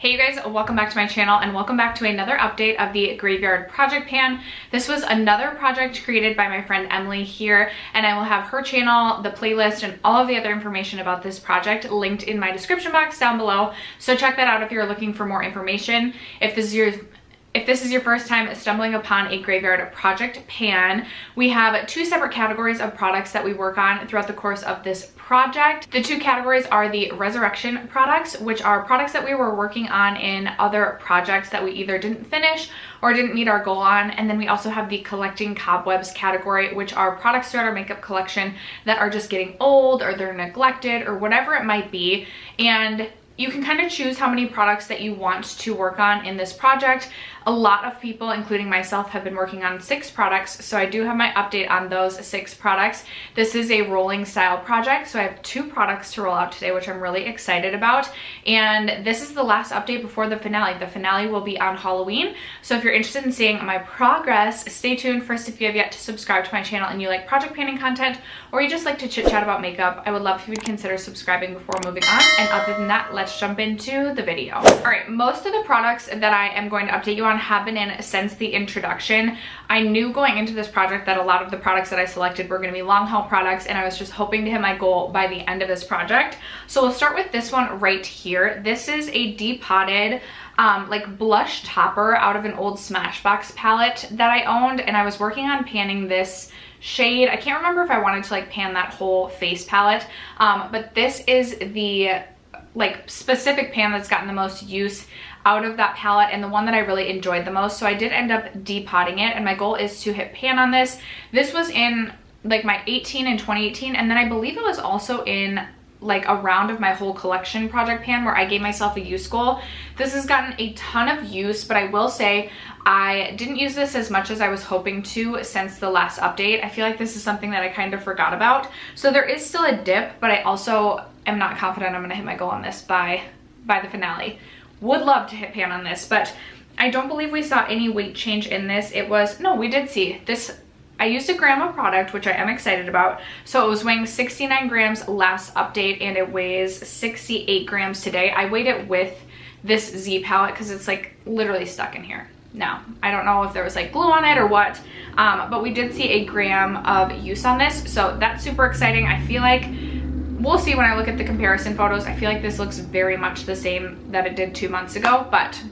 Hey you guys, welcome back to my channel and welcome back to another update of the Graveyard Project Pan. This was another project created by my friend Emily here, and I will have her channel, the playlist, and all of the other information about this project linked in my description box down below. So check that out if you're looking for more information. If this is your first time stumbling upon a Graveyard Project Pan, we have two separate categories of products that we work on throughout the course of this project. The two categories are the resurrection products, which are products that we were working on in other projects that we either didn't finish or didn't meet our goal on. And then we also have the collecting cobwebs category, which are products throughout our makeup collection that are just getting old or they're neglected or whatever it might be. And you can kind of choose how many products that you want to work on in this project. A lot of people, including myself, have been working on 6 products, so I do have my update on those 6 products. This is a rolling style project, so I have 2 products to roll out today, which I'm really excited about. And this is the last update before the finale. The finale will be on Halloween, so if you're interested in seeing my progress, stay tuned. First, if you have yet to subscribe to my channel and you like project panning content, or you just like to chit chat about makeup, I would love if you would consider subscribing before moving on. And other than that, let's jump into the video. All right, most of the products that I am going to update you on have been in since the introduction. I knew going into this project that a lot of the products that I selected were going to be long haul products, and I was just hoping to hit my goal by the end of this project. So we'll start with this one right here. This is a depotted like blush topper out of an old Smashbox palette that I owned, and I was working on panning this shade. I can't remember if I wanted to like pan that whole face palette, but this is the like specific pan that's gotten the most use out of that palette and the one that I really enjoyed the most. So I did end up depotting it, and my goal is to hit pan on this. This was in like my 18 and 2018, and then I believe it was also in like a round of my whole collection project pan where I gave myself a use goal. This has gotten a ton of use, but I will say I didn't use this as much as I was hoping to since the last update. I feel like this is something that I kind of forgot about. So there is still a dip, but I also am not confident I'm gonna hit my goal on this by the finale. Would love to hit pan on this, but I don't believe we saw any weight change in this. No, we did see this. I used a gram of product, which I am excited about. So it was weighing 69 grams last update, and it weighs 68 grams today. I weighed it with this Z palette because it's like literally stuck in here. Now, I don't know if there was like glue on it or what, but we did see a gram of use on this. So that's super exciting. I feel like we'll see when I look at the comparison photos. I feel like this looks very much the same that it did 2 months ago, but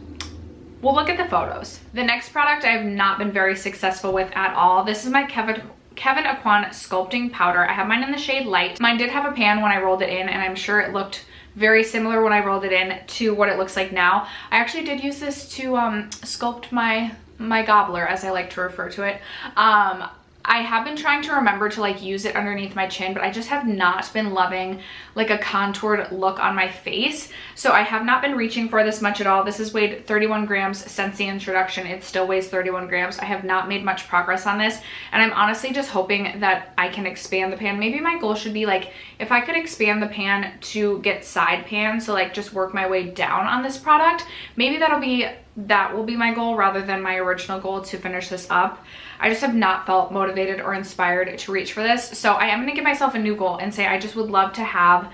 we'll look at the photos. The next product I have not been very successful with at all. This is my Kevin Aquan sculpting powder. I have mine in the shade light. Mine did have a pan when I rolled it in, and I'm sure it looked very similar when I rolled it in to what it looks like now. I actually did use this to sculpt my gobbler, as I like to refer to it. I have been trying to remember to like use it underneath my chin, but I just have not been loving like a contoured look on my face. So I have not been reaching for this much at all. This has weighed 31 grams since the introduction. It still weighs 31 grams. I have not made much progress on this, and I'm honestly just hoping that I can expand the pan. Maybe my goal should be like, if I could expand the pan to get side pan, so like just work my way down on this product, maybe that will be my goal rather than my original goal to finish this up. I just have not felt motivated or inspired to reach for this. So I am gonna give myself a new goal and say I just would love to have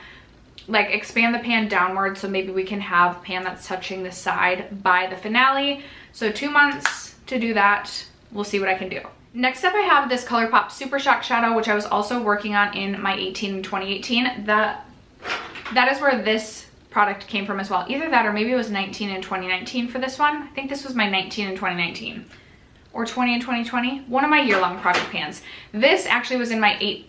like expand the pan downward, so maybe we can have pan that's touching the side by the finale. So 2 months to do that. We'll see what I can do. Next up, I have this ColourPop Super Shock Shadow, which I was also working on in my 18 and 2018. That is where this product came from as well. Either that or maybe it was 19 and 2019 for this one. I think this was my 19 and 2019. Or 20 and 2020, one of my year-long project pans. This actually was in my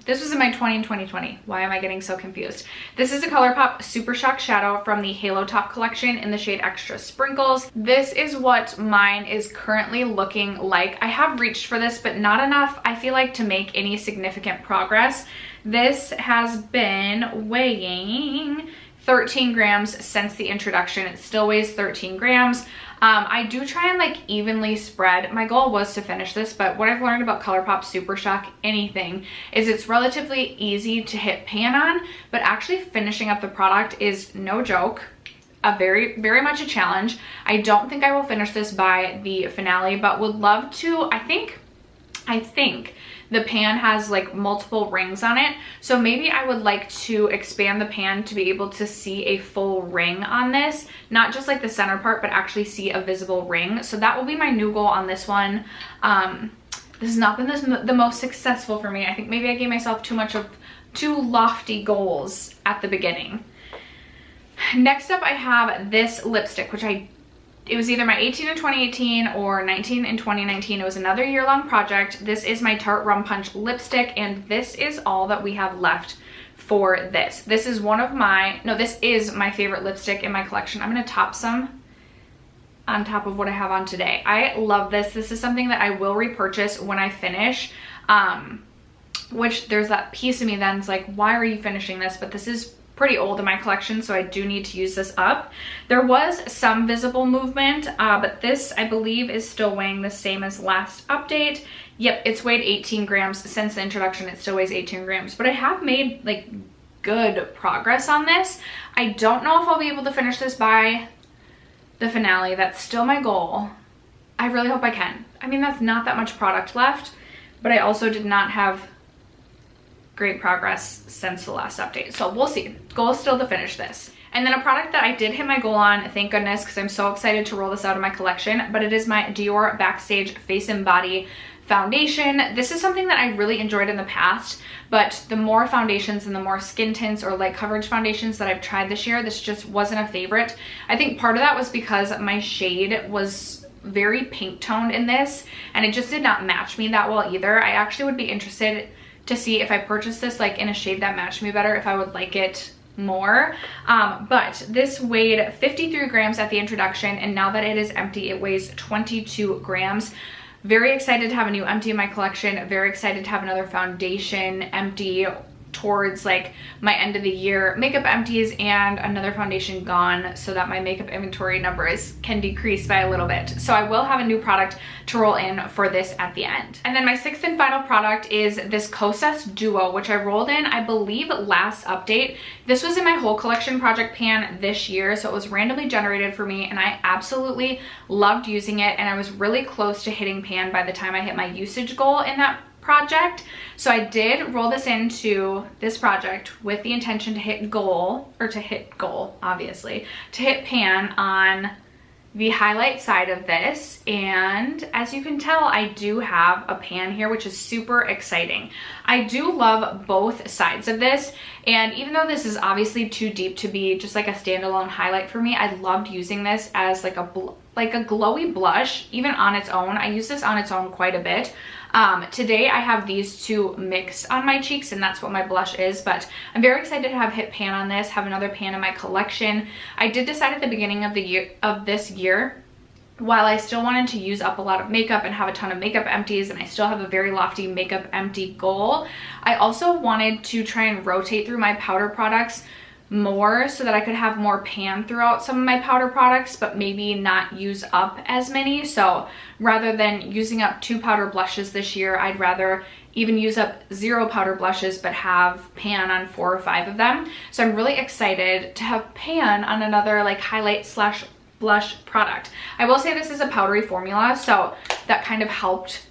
this was in my 20 and 2020. Why am I getting so confused? This is a ColourPop Super Shock Shadow from the Halo Top collection in the shade Extra Sprinkles. This is what mine is currently looking like. I have reached for this, but not enough, I feel like, to make any significant progress. This has been weighing 13 grams since the introduction. It still weighs 13 grams. I do try and like evenly spread. My goal was to finish this, but what I've learned about ColourPop Super Shock anything is it's relatively easy to hit pan on, but actually finishing up the product is no joke. Very much a challenge. I don't think I will finish this by the finale, but would love to. I think I think the pan has like multiple rings on it. So maybe I would like to expand the pan to be able to see a full ring on this, not just like the center part, but actually see a visible ring. So that will be my new goal on this one. This has not been the most successful for me. I think maybe I gave myself too lofty goals at the beginning. Next up, I have this lipstick, which it was either my 18 in 2018 or 19 in 2019. It was another year-long project. This is my Tarte Rum Punch lipstick, and this is all that we have left for this. This is this is my favorite lipstick in my collection. I'm gonna top some on top of what I have on today. I love this. This is something that I will repurchase when I finish, which there's that piece of me that's like, why are you finishing this? But this is pretty old in my collection, so I do need to use this up. There was some visible movement, but this I believe is still weighing the same as last update. Yep, it's weighed 18 grams since the introduction. It still weighs 18 grams, but I have made like good progress on this. I don't know if I'll be able to finish this by the finale. That's still my goal. I really hope I can. I mean, that's not that much product left, but I also did not have great progress since the last update. So we'll see. Goal is still to finish this. And then a product that I did hit my goal on, thank goodness, because I'm so excited to roll this out of my collection, but it is my Dior Backstage Face and Body foundation. This is something that I really enjoyed in the past, but the more foundations and the more skin tints or light coverage foundations that I've tried this year, this just wasn't a favorite. I think part of that was because my shade was very pink toned in this, and it just did not match me that well either. I actually would be interested to see if I purchased this like in a shade that matched me better, if I would like it more. But this weighed 53 grams at the introduction, and now that it is empty, it weighs 22 grams. Very excited to have a new empty in my collection. Very excited to have another foundation empty towards like my end of the year makeup empties, and another foundation gone, so that my makeup inventory numbers can decrease by a little bit. So I will have a new product to roll in for this at the end. And then my sixth and final product is this Cous Duo, which I rolled in, I believe, last update. This was in my whole collection project pan this year, so it was randomly generated for me, and I absolutely loved using it, and I was really close to hitting pan by the time I hit my usage goal in that project. So I did roll this into this project with the intention to hit goal, obviously, to hit pan on the highlight side of this. And as you can tell, I do have a pan here, which is super exciting. I do love both sides of this, and even though this is obviously too deep to be just like a standalone highlight for me, I loved using this as like a glowy blush, even on its own. I use this on its own quite a bit. Today I have these two mixed on my cheeks, and that's what my blush is, but I'm very excited to have hit pan on this, have another pan in my collection. I did decide at the beginning of this year, while I still wanted to use up a lot of makeup and have a ton of makeup empties, and I still have a very lofty makeup empty goal, I also wanted to try and rotate through my powder products more so that I could have more pan throughout some of my powder products, but maybe not use up as many. So rather than using up 2 powder blushes this year, I'd rather even use up 0 powder blushes but have pan on 4 or 5 of them. So I'm really excited to have pan on another like highlight slash blush product. I will say this is a powdery formula, so that kind of helped,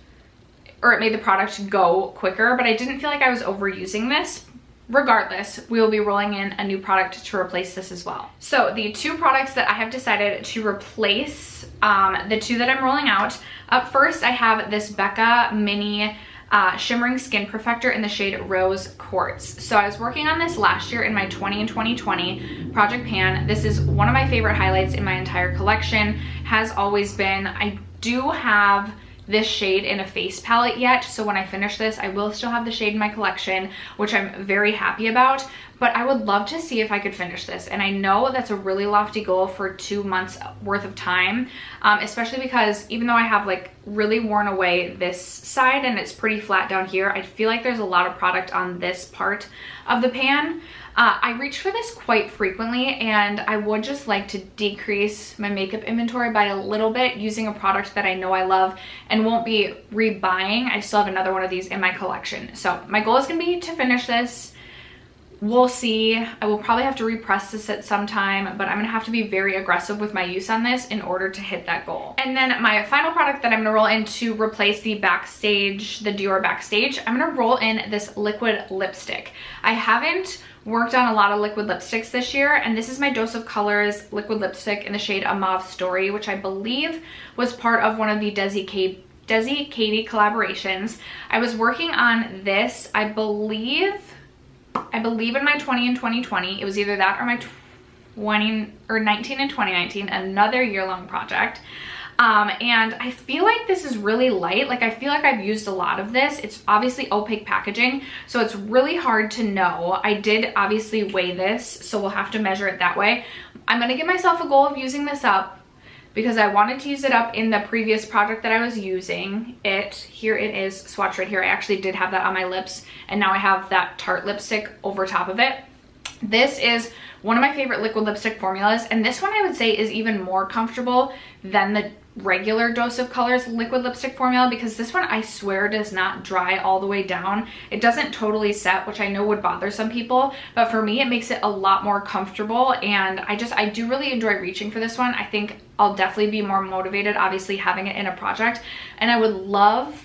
or it made the product go quicker, but I didn't feel like I was overusing this. Regardless, we will be rolling in a new product to replace this as well. So the 2 products that I have decided to replace, the 2 that I'm rolling out, up first I have this Becca Mini Shimmering Skin Perfector in the shade Rose Quartz. So I was working on this last year in my 20 and 2020 project pan. This is one of my favorite highlights in my entire collection, has always been. I do have this shade in a face palette yet, so when I finish this I will still have the shade in my collection, which I'm very happy about, but I would love to see if I could finish this. And I know that's a really lofty goal for 2 months worth of time, especially because even though I have like really worn away this side and it's pretty flat down here, I feel like there's a lot of product on this part of the pan. I reach for this quite frequently, and I would just like to decrease my makeup inventory by a little bit using a product that I know I love and won't be rebuying. I still have another one of these in my collection. So my goal is going to be to finish this we'll see. I will probably have to repress this at some time, but I'm gonna have to be very aggressive with my use on this in order to hit that goal. And then my final product that I'm gonna roll in to replace the Backstage, the Dior Backstage, I'm gonna roll in this liquid lipstick. I haven't worked on a lot of liquid lipsticks this year, and this is my Dose of Colors liquid lipstick in the shade A Mauve Story, which I believe was part of one of the Desi Katie collaborations. I was working on this, I believe in my 20 and 2020. It was either that or my 19 and 2019, another year-long project. And I feel like this is really light. Like, I feel like I've used a lot of this. It's obviously opaque packaging, so it's really hard to know. I did obviously weigh this, so we'll have to measure it that way. I'm gonna give myself a goal of using this up because I wanted to use it up in the previous project that I was using it. Here it is swatched right here. I actually did have that on my lips, and now I have that Tarte lipstick over top of it. This is one of my favorite liquid lipstick formulas, and this one I would say is even more comfortable than the regular Dose of Colors liquid lipstick formula, because this one I swear does not dry all the way down. It doesn't totally set, which I know would bother some people, but for me it makes it a lot more comfortable, and I do really enjoy reaching for this one. I think I'll definitely be more motivated obviously having it in a project, and I would love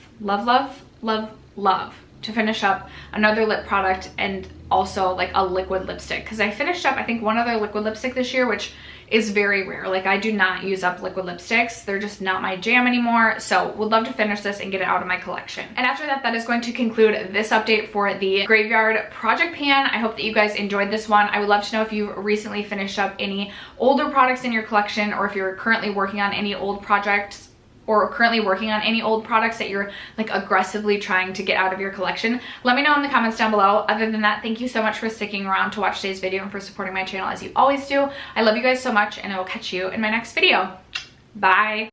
to finish up another lip product and also like a liquid lipstick, because I finished up I think one other liquid lipstick this year, which is very rare. Like, I do not use up liquid lipsticks. They're just not my jam anymore. So would love to finish this and get it out of my collection. And after that, that is going to conclude this update for the Graveyard Project Pan. I hope that you guys enjoyed this one. I would love to know if you recently finished up any older products in your collection, or if you're currently working on any old projects, or currently working on any old products that you're like aggressively trying to get out of your collection. Let me know in the comments down below. Other than that, thank you so much for sticking around to watch today's video and for supporting my channel as you always do. I love you guys so much, and I will catch you in my next video. Bye.